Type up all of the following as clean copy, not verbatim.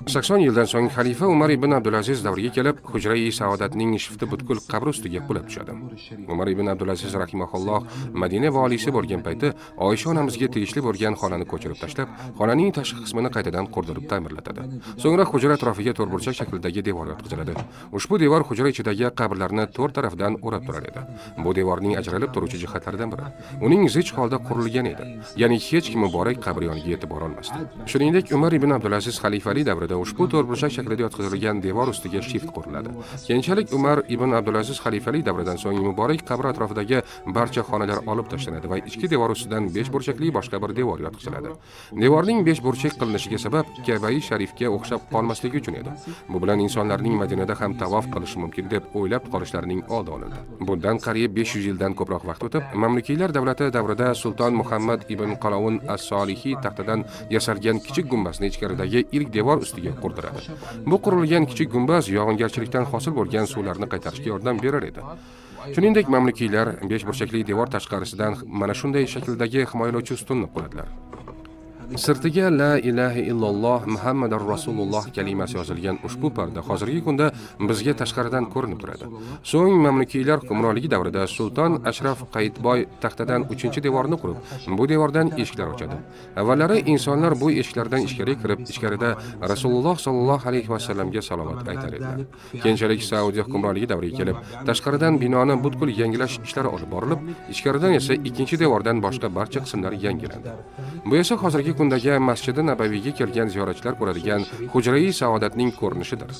80 yildan so'ng xalifa Umar ibn Abdulaziz davriga kelib, Hujra-i Saodatning shifti butkul qabr ustiga qulab tushadi. Umar ibn Abdulaziz rahimahulloh Madina valisi bo'lgan payti Oysha onamizga tegishli bo'lgan xonani ko'chirib tashlab, xonaning tashqi qismini qaytadan qurdirib ta'mirlatadi. So'ngra hujra atrofiga to'rtburchak shaklidagi devor yotqiziladi. Ushbu devor hujra ichidagi qabrlarni to'rt tarafdan o'rab turar edi. Bu devorning ajralib turuvchi jihatlaridan biri. Uning zich holda qurilgan edi. Ya'ni hech kim muborak qabr yoniga yetib bora olmasdi. Shuningdek, Umar ibn Abdulaziz xalifalik davrida ushbu to'rtburchak shaklida yotqizilgan devor ustiga shift quriladi. Keyinchalik Umar ibn Abdulaziz xalifalik davridan so'ng muborak qabr atrofidagi barcha xonalar olib tashlanadi va ichki devor ustidan 5 burchakli boshqa bir devor yotqiziladi. Devorning 5 burchak qilinishiga sabab Ka'bai sharifga o'xshab qolmasligi uchun edi. Bu bilan insonlarning Madinada ham tavof qilishi mumkin deb o'ylab qolishlarining oldi olindi. Bundan qariyb 500 yildan ko'proq vaqt o'tib, Mamlukiylar davlati davrida Sulton Muhammad ibn Qalovun as-Solihiy taxtadan yasalgan kichik gumbazning ichkaridagi ilk devor ustiga qurdiradi. Bu qurilgan kichik gumbaz yog'ingarchilikdan hosil bo'lgan suvlarni qaytarishga yordam berar edi. Shuningdek, mamlukiylar 5 burchakli devor tashqarisidan mana shunday shakldagi himoyalovchi ustunni quradilar. Sirtiga la ilaha illalloh Muhammadur Rasululloh kalimasi yozilgan ushbu parda hozirgi kunda bizga tashqaridan ko'rinib turadi. So'ng mamlukiylar hukmronligi davrida Sulton Ashraf Qayitboy taxtadan 3-devorni qurib, bu devordan eshiklar ochadi. Avvallari insonlar bu eshiklardan ichkariga kirib, ichkarida Rasululloh sallallohu alayhi va sallamga salovat aytar edilar. Keyinchalik Saudiya hukmronligi davriga kelib, tashqaridan binoni butkul yangilash ishlari olib borilib, ichkaridan esa 2-devordan boshqa barcha qismlar yangilandi. Bu esa hozirgi kundagi Masjid-i Nabaviyga kelgan ziyoratchilar ko'radigan Hujra-i Saodatning ko'rinishidir.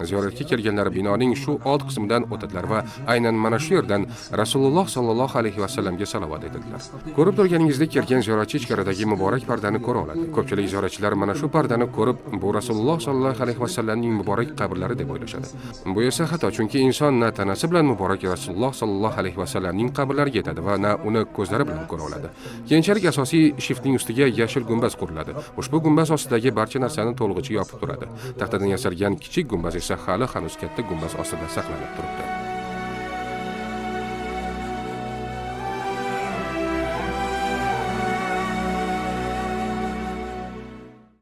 Ziyoratga kelganlar binoning shu old qismidan o'tadilar va aynan mana shu yerdan Rasululloh sallallohu alayhi va sallamga salovat aytadilar. Ko'rib turganingizdek, kelgan ziyoratchi ichkaridagi muborak pardani ko'ra oladi. Ko'pchilik ziyoratchilar mana shu pardani ko'rib, bu Rasululloh sallallohu alayhi va sallamning muborak qabrlari deb o'ylashadi. Bu esa xato, chunki inson na tanasi bilan muborak Rasululloh sallallohu alayhi va sallamning qabrlariga yetadi va na uni ko'zlari bilan ko'ra oladi. Keyinchalik asosiy shiftning ustiga yashil gumbaz quriladi. Ushbu gumbaz ostidagi barcha narsani to'lig'icha yopib turadi. Taxtadan yasalgan kichik gumbaz esa hali hanuz katta gumbaz ostida saqlanib turibdi.